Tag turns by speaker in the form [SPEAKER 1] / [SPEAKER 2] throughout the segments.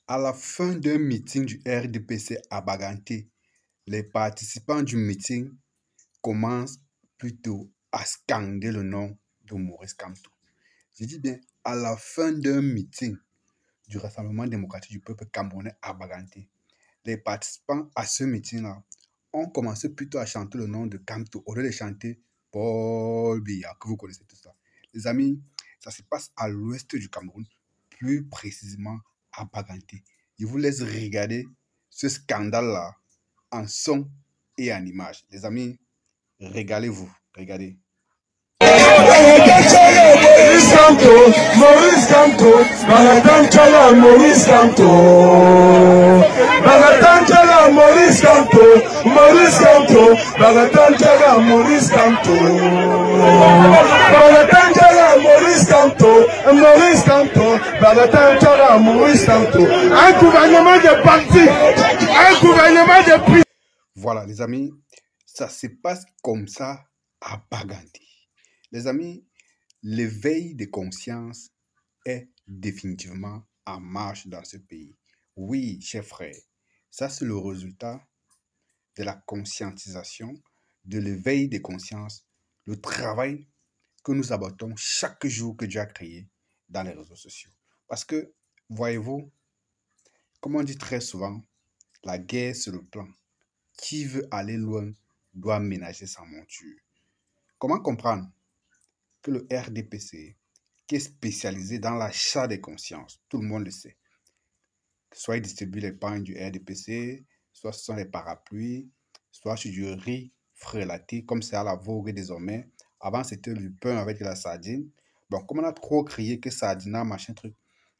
[SPEAKER 1] À la fin d'un meeting du RDPC à Baganté, les participants du meeting commencent plutôt à scander le nom de Maurice Kamto. Je dis bien, à la fin d'un meeting du Rassemblement démocratique du peuple camerounais à Baganté, les participants à ce meeting-là ont commencé plutôt à chanter le nom de Kamto au lieu de chanter Paul Biya, que vous connaissez tout ça. Les amis, ça se passe à l'ouest du Cameroun, plus précisément à Baganté. Je vous laisse regarder ce scandale-là en son et en image. Les amis, régalez-vous, regardez.
[SPEAKER 2] Maurice Kamto, Maurice Kamto, Bagatantala Maurice Kamto, Bagatantala Maurice Kamto, Maurice Kamto, Bagatantala Maurice Kamto, Bagatantala Maurice Kamto, Maurice Kamto, Bagatantala Maurice Kamto. Un gouvernement de parti, un gouvernement de prix.
[SPEAKER 1] Voilà, les amis, ça se passe comme ça à Baganté. Les amis, l'éveil des consciences est définitivement en marche dans ce pays. Oui, chers frères, ça c'est le résultat de la conscientisation, de l'éveil des consciences, le travail que nous abattons chaque jour que Dieu a créé dans les réseaux sociaux. Parce que, voyez-vous, comme on dit très souvent, la guerre c'est le plan. Qui veut aller loin doit ménager sa monture. Comment comprendre que le RDPC, qui est spécialisé dans l'achat des consciences, tout le monde le sait, soit il distribue les pains du RDPC, soit ce sont les parapluies, soit c'est du riz frélaté, comme c'est à la vogue désormais. Avant, c'était du pain avec de la sardine. Bon, comme on a trop crié que sardina, machin truc,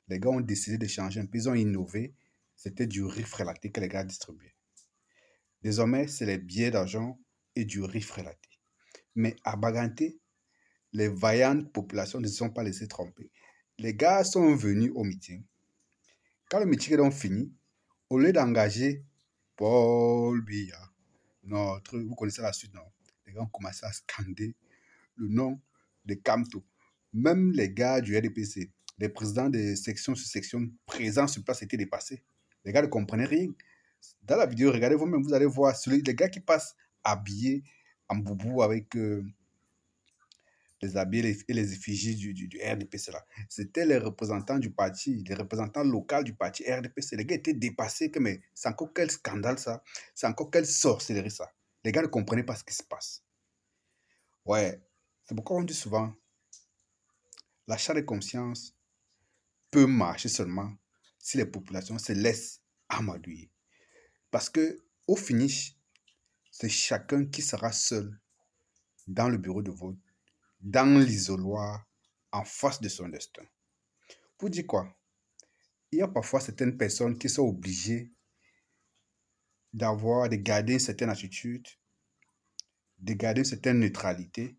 [SPEAKER 1] les gars ont décidé de changer un peu, ils ont innové. C'était du riz frélaté que les gars distribuaient. Désormais, c'est les billets d'argent et du riz frélaté. Mais à Baganté, les vaillantes populations ne se sont pas laissées tromper. Les gars sont venus au meeting. Quand le meeting est donc fini, au lieu d'engager Paul Biya, vous connaissez la suite, non? Les gars ont commencé à scander le nom de Kamto. Même les gars du RDPC, les présidents des sections sur sections présents sur place étaient dépassés. Les gars ne comprenaient rien. Dans la vidéo, regardez vous-même, vous allez voir les gars qui passent habillés en boubou avec les habits et les effigies du RDPC là. C'était les représentants du parti, les représentants locaux du parti RDPC. Les gars étaient dépassés que, mais c'est encore quel scandale ça? C'est encore quelle sorcellerie ça? Les gars ne comprenaient pas ce qui se passe. Ouais, c'est pourquoi on dit souvent, l'achat de conscience peut marcher seulement si les populations se laissent amadouer. Parce que au finish, c'est chacun qui sera seul dans le bureau de vote, dans l'isoloir, en face de son destin. Pour dire quoi? Il y a parfois certaines personnes qui sont obligées de garder une certaine attitude, de garder une certaine neutralité,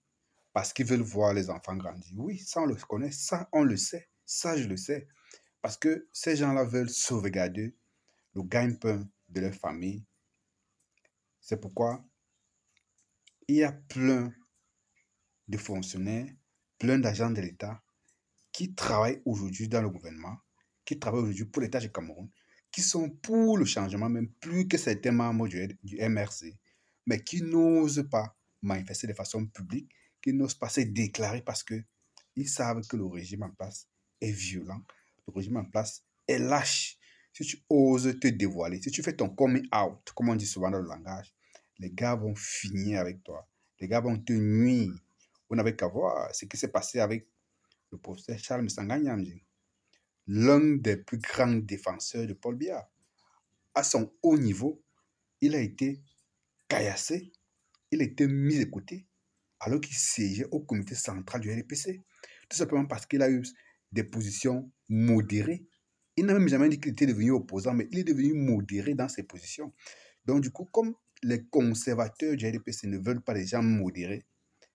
[SPEAKER 1] parce qu'ils veulent voir les enfants grandir. Oui, ça on le connaît, ça on le sait, ça je le sais. Parce que ces gens-là veulent sauvegarder le gagne-pain de leur famille. C'est pourquoi il y a plein de fonctionnaires, plein d'agents de l'État qui travaillent aujourd'hui dans le gouvernement, qui travaillent aujourd'hui pour l'État du Cameroun, qui sont pour le changement, même plus que certains membres du MRC, mais qui n'osent pas manifester de façon publique, qui n'osent pas se déclarer parce qu'ils savent que le régime en place est violent, le régime en place est lâche. Si tu oses te dévoiler, si tu fais ton coming out, comme on dit souvent dans le langage, les gars vont finir avec toi. Les gars vont te nuire. Vous n'avez qu'à voir ce qui s'est passé avec le professeur Charles Msanga Nyamdi, l'un des plus grands défenseurs de Paul Biya. À son haut niveau, il a été caillassé, il a été mis de côté, alors qu'il siégeait au comité central du RDPC. Tout simplement parce qu'il a eu des positions modérées. Il n'a même jamais dit qu'il était devenu opposant, mais il est devenu modéré dans ses positions. Donc du coup, comme les conservateurs du RDPC ne veulent pas les gens modérés,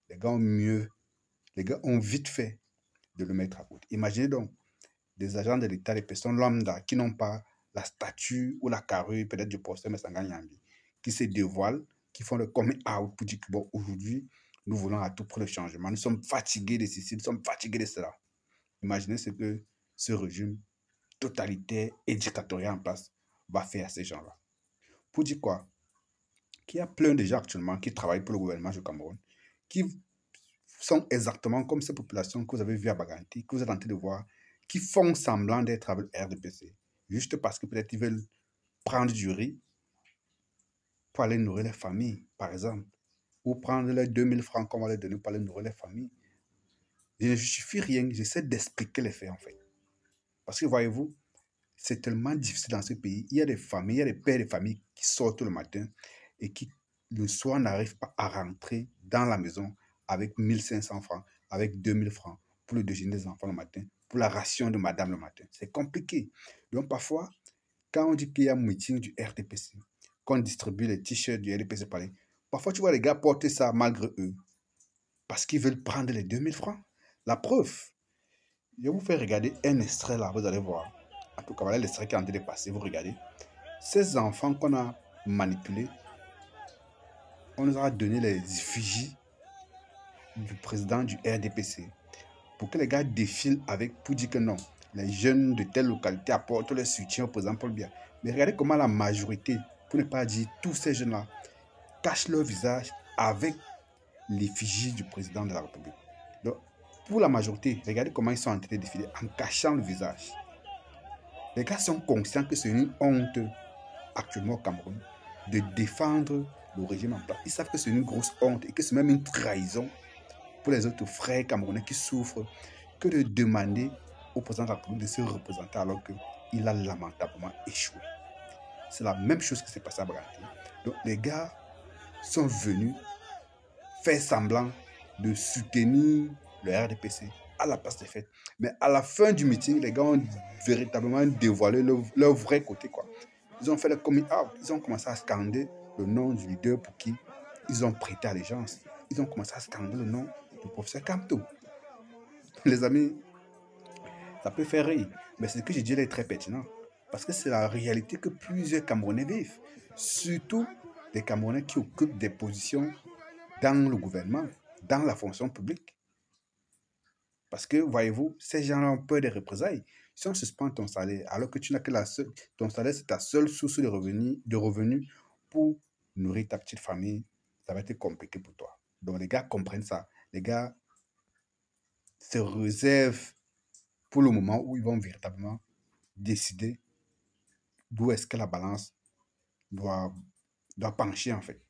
[SPEAKER 1] les gars ont vite fait de le mettre à côté. Imaginez donc des agents de l'État, des personnes lambda qui n'ont pas la stature ou la carrure peut-être du professeur Msanga Nyambi, qui se dévoilent, qui font le coming out pour dire que bon, aujourd'hui, nous voulons à tout prix le changement. Nous sommes fatigués de ceci, nous sommes fatigués de cela. Imaginez ce que ce régime totalitaire et dictatorial en place va faire à ces gens-là. Pour dire quoi? Qu'il y a plein de gens actuellement qui travaillent pour le gouvernement du Cameroun, qui sont exactement comme ces populations que vous avez vues à Baganti, que vous êtes en train de voir, qui font semblant d'être avec RDPC, juste parce que peut-être ils veulent prendre du riz pour aller nourrir les familles, par exemple, ou prendre les 2000 francs qu'on va leur donner pour aller nourrir les familles. Je ne justifie rien, j'essaie d'expliquer les faits en fait. Parce que voyez-vous, c'est tellement difficile dans ce pays. Il y a des familles, il y a des pères de famille qui sortent le matin et qui le soir n'arrivent pas à rentrer dans la maison avec 1500 francs, avec 2000 francs pour le déjeuner des enfants le matin, pour la ration de madame le matin. C'est compliqué. Donc parfois, quand on dit qu'il y a un meeting du RDPC, qu'on distribue les t-shirts du RDPC Palais, parfois tu vois les gars porter ça malgré eux, parce qu'ils veulent prendre les 2000 francs. La preuve, je vais vous faire regarder un extrait là, vous allez voir. En tout cas, voilà l'extrait qui est en train de passer, vous regardez. Ces enfants qu'on a manipulés, on nous a donné les effigies du président du RDPC pour que les gars défilent avec, pour dire que non, les jeunes de telle localité apportent le soutien au président Paul Biya. Mais regardez comment la majorité, pour ne pas dire tous ces jeunes-là, cachent leur visage avec l'effigie du président de la République. Donc, pour la majorité, regardez comment ils sont en train de défiler en cachant le visage. Les gars sont conscients que c'est une honte actuellement au Cameroun de défendre le régime en place. Ils savent que c'est une grosse honte et que c'est même une trahison pour les autres frères camerounais qui souffrent que de demander au président de la République de se représenter alors qu'il a lamentablement échoué. C'est la même chose qui s'est passé à Baganti. Donc les gars sont venus faire semblant de soutenir le RDPC à la place des fêtes. Mais à la fin du meeting, les gars ont véritablement dévoilé leur vrai côté, quoi. Ils ont fait le coming out. Ils ont commencé à scander le nom du leader pour qui ils ont prêté allégeance. Ils ont commencé à scander le nom du professeur Kamto. Les amis, ça peut faire rire, mais ce que je dis là est très pertinent. Parce que c'est la réalité que plusieurs Camerounais vivent. Surtout des Camerounais qui occupent des positions dans le gouvernement, dans la fonction publique. Parce que, voyez-vous, ces gens-là ont peur des représailles. Si on suspend ton salaire, alors que tu n'as que ton salaire, c'est ta seule source de revenus pour nourrir ta petite famille, ça va être compliqué pour toi. Donc, les gars comprennent ça. Les gars se réservent pour le moment où ils vont véritablement décider d'où est-ce que la balance doit pencher, en fait.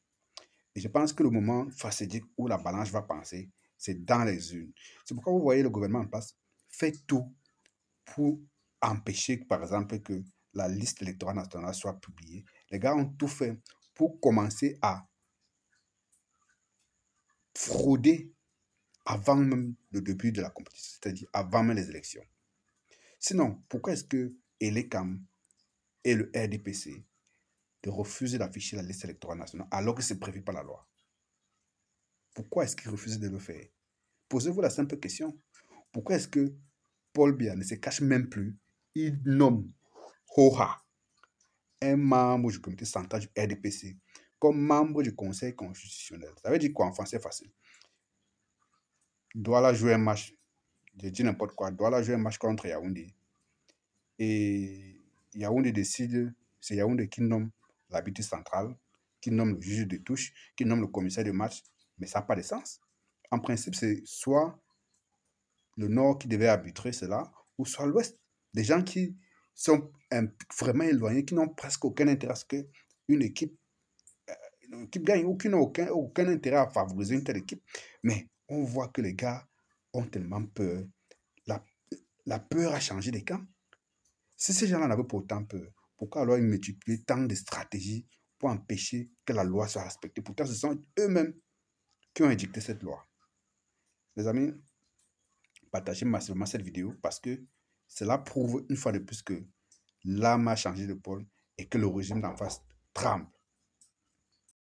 [SPEAKER 1] Et je pense que le moment fatidique où la balance va pencher, c'est dans les urnes. C'est pourquoi vous voyez le gouvernement en place fait tout pour empêcher, par exemple, que la liste électorale nationale soit publiée. Les gars ont tout fait pour commencer à frauder avant même le début de la compétition, c'est-à-dire avant même les élections. Sinon, pourquoi est-ce que Elecam et le RDPC de refuser d'afficher la liste électorale nationale alors que c'est prévu par la loi? Pourquoi est-ce qu'ils refusent de le faire? Posez-vous la simple question. Pourquoi est-ce que Paul Biya ne se cache même plus? Il nomme Hoha, un membre du comité central du RDPC, comme membre du conseil constitutionnel. Ça veut dire quoi en français facile? Douala jouer un match, je dis n'importe quoi, Douala jouer un match contre Yaoundé. Et Yaoundé décide, c'est Yaoundé qui nomme l'arbitre central, qui nomme le juge de touche, qui nomme le commissaire de match, mais ça n'a pas de sens. En principe, c'est soit le Nord qui devait arbitrer cela, ou soit l'Ouest. Des gens qui sont vraiment éloignés, qui n'ont presque aucun intérêt à ce qu'une équipe gagne, ou qui n'ont aucun intérêt à favoriser une telle équipe. Mais on voit que les gars ont tellement peur. La peur a changé les camps. Si ces gens-là n'avaient pas autant peur, pourquoi alors ils multiplient tant de stratégies pour empêcher que la loi soit respectée? Pourtant, ce sont eux-mêmes qui ont édicté cette loi. Les amis, partagez massivement cette vidéo parce que cela prouve une fois de plus que l'âme a changé de pôle et que le régime d'en face tremble.